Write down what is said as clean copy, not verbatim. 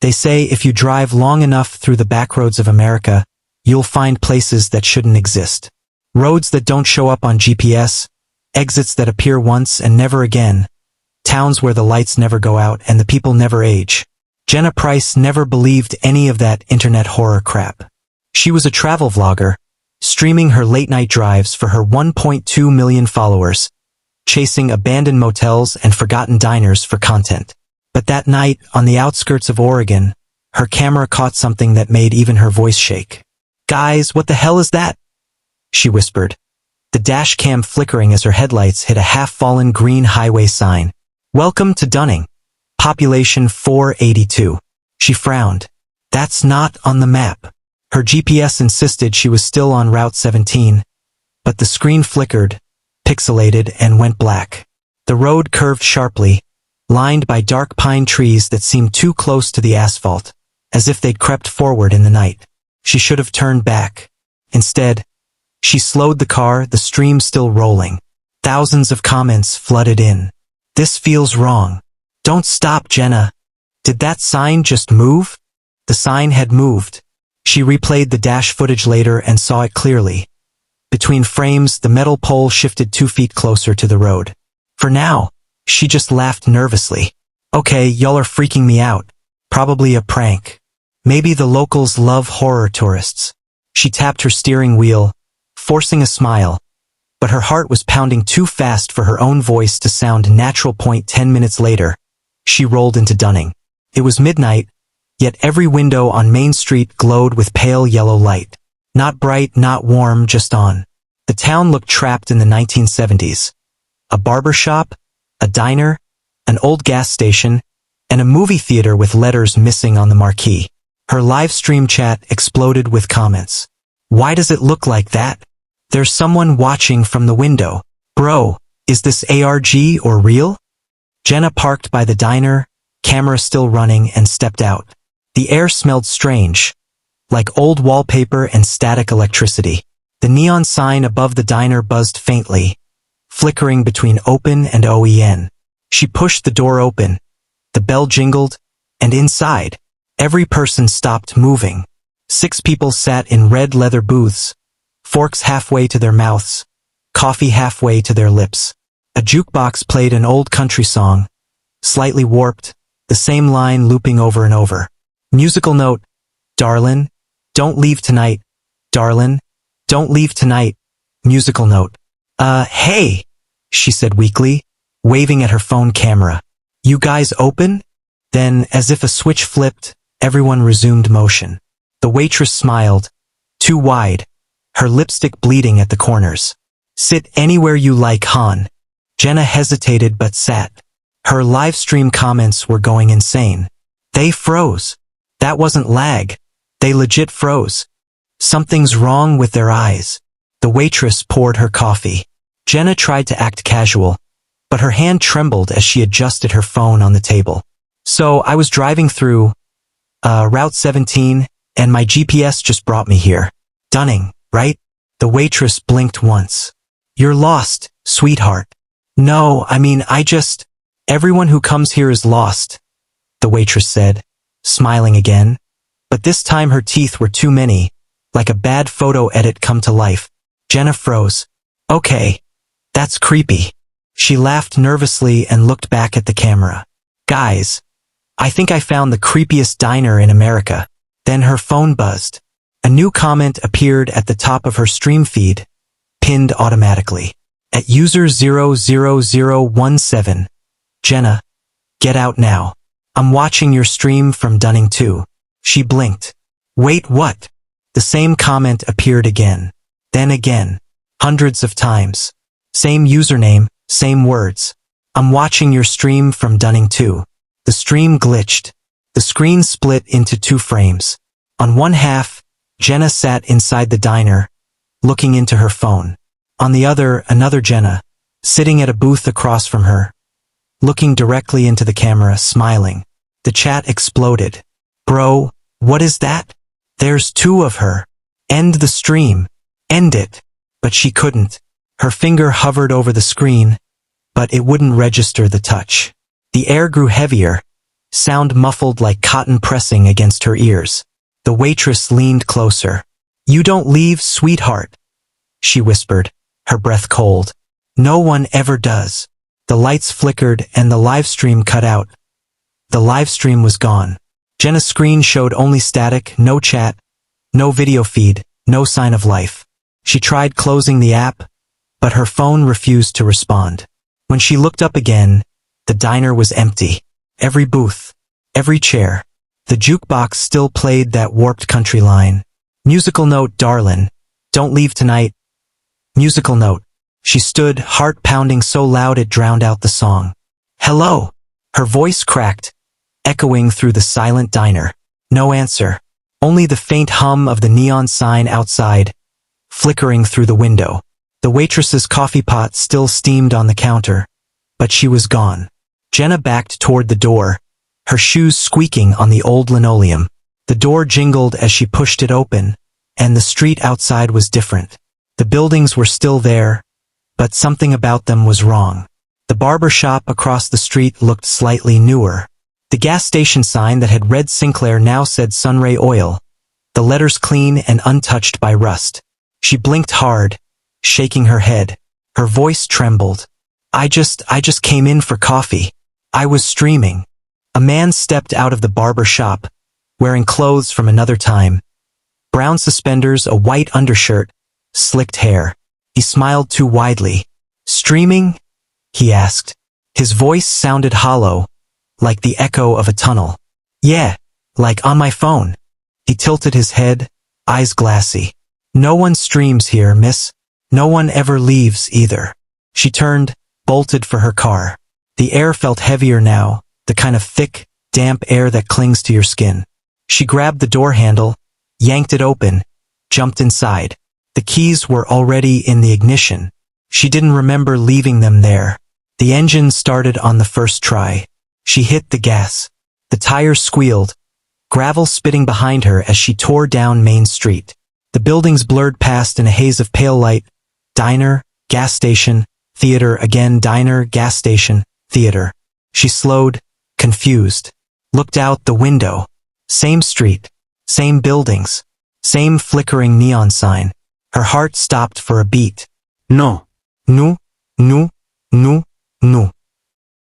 They say if you drive long enough through the backroads of America, you'll find places that shouldn't exist. Roads that don't show up on GPS, exits that appear once and never again, towns where the lights never go out and the people never age. Jenna Price never believed any of that internet horror crap. She was a travel vlogger, streaming her late-night drives for her 1.2 million followers, chasing abandoned motels and forgotten diners for content. But that night, on the outskirts of Oregon, her camera caught something that made even her voice shake. "Guys, what the hell is that?" she whispered, the dash cam flickering as her headlights hit a half-fallen green highway sign. "Welcome to Dunning. Population 482. She frowned. "That's not on the map." Her GPS insisted she was still on Route 17, but the screen flickered, pixelated, and went black. The road curved sharply, lined by dark pine trees that seemed too close to the asphalt, as if they'd crept forward in the night. She should have turned back. Instead, she slowed the car, the stream still rolling. Thousands of comments flooded in. "This feels wrong. Don't stop, Jenna. Did that sign just move?" The sign had moved. She replayed the dash footage later and saw it clearly. Between frames, the metal pole shifted 2 feet closer to the road. For now, she just laughed nervously. "Okay, y'all are freaking me out. Probably a prank. Maybe the locals love horror tourists." She tapped her steering wheel, forcing a smile, but her heart was pounding too fast for her own voice to sound natural. 10 minutes later, she rolled into Dunning. It was midnight, yet every window on Main Street glowed with pale yellow light. Not bright, not warm, just on. The town looked trapped in the 1970s. A barber shop, a diner, an old gas station, and a movie theater with letters missing on the marquee. Her live stream chat exploded with comments. "Why does it look like that? There's someone watching from the window. Bro, is this ARG or real?" Jenna parked by the diner, camera still running, and stepped out. The air smelled strange, like old wallpaper and static electricity. The neon sign above the diner buzzed faintly, flickering between open and OEN. She pushed the door open, the bell jingled, and inside, every person stopped moving. 6 people sat in red leather booths, forks halfway to their mouths, coffee halfway to their lips. A jukebox played an old country song, slightly warped, the same line looping over and over. Musical note, "Darlin', don't leave tonight. Darlin', don't leave tonight." Musical note. Hey," she said weakly, waving at her phone camera. "You guys open?" Then, as if a switch flipped, everyone resumed motion. The waitress smiled, too wide, her lipstick bleeding at the corners. "Sit anywhere you like, hon." Jenna hesitated but sat. Her live stream comments were going insane. They froze. That wasn't lag. They legit froze. Something's wrong with their eyes. The waitress poured her coffee. Jenna tried to act casual, but her hand trembled as she adjusted her phone on the table. "So I was driving through Route 17, and my GPS just brought me here. Dunning, right?" The waitress blinked once. "You're lost, sweetheart." "No, I mean, everyone who comes here is lost," the waitress said, smiling again. But this time her teeth were too many, like a bad photo edit come to life. Jenna froze. "Okay, that's creepy." She laughed nervously and looked back at the camera. "Guys, I think I found the creepiest diner in America." Then her phone buzzed. A new comment appeared at the top of her stream feed, pinned automatically. At user 00017. "Jenna, get out now. I'm watching your stream from Dunning too." She blinked. "Wait, what?" The same comment appeared again. Then again. Hundreds of times. Same username, same words. "I'm watching your stream from Dunning too." The stream glitched. The screen split into 2 frames. On one half, Jenna sat inside the diner, looking into her phone. On the other, another Jenna, sitting at a booth across from her, looking directly into the camera, smiling. The chat exploded. "Bro, what is that? There's 2 of her. End the stream. End it." But she couldn't. Her finger hovered over the screen, but it wouldn't register the touch. The air grew heavier, sound muffled like cotton pressing against her ears. The waitress leaned closer. "You don't leave, sweetheart," she whispered, her breath cold. "No one ever does." The lights flickered and the live stream cut out. The live stream was gone. Jenna's screen showed only static, no chat, no video feed, no sign of life. She tried closing the app, but her phone refused to respond. When she looked up again, the diner was empty. Every booth, every chair. The jukebox still played that warped country line. "Musical note, darlin'. Don't leave tonight." Musical note. She stood, heart pounding so loud it drowned out the song. "Hello." Her voice cracked, echoing through the silent diner. No answer. Only the faint hum of the neon sign outside, flickering through the window. The waitress's coffee pot still steamed on the counter, but she was gone. Jenna backed toward the door, her shoes squeaking on the old linoleum. The door jingled as she pushed it open, and the street outside was different. The buildings were still there, but something about them was wrong. The barber shop across the street looked slightly newer. The gas station sign that had read Sinclair now said Sunray Oil, the letters clean and untouched by rust. She blinked hard, shaking her head. Her voice trembled. I just came in for coffee. I was streaming." A man stepped out of the barber shop, wearing clothes from another time. Brown suspenders, a white undershirt, slicked hair. He smiled too widely. "Streaming?" he asked. His voice sounded hollow, like the echo of a tunnel. "Yeah, like on my phone." He tilted his head, eyes glassy. "No one streams here, miss. No one ever leaves either." She turned, bolted for her car. The air felt heavier now, the kind of thick, damp air that clings to your skin. She grabbed the door handle, yanked it open, jumped inside. The keys were already in the ignition. She didn't remember leaving them there. The engine started on the first try. She hit the gas. The tires squealed, gravel spitting behind her as she tore down Main Street. The buildings blurred past in a haze of pale light. Diner, gas station, theater again, diner, gas station, theater. She slowed, confused, looked out the window. Same street, same buildings, same flickering neon sign. Her heart stopped for a beat. No. No, no, no, no.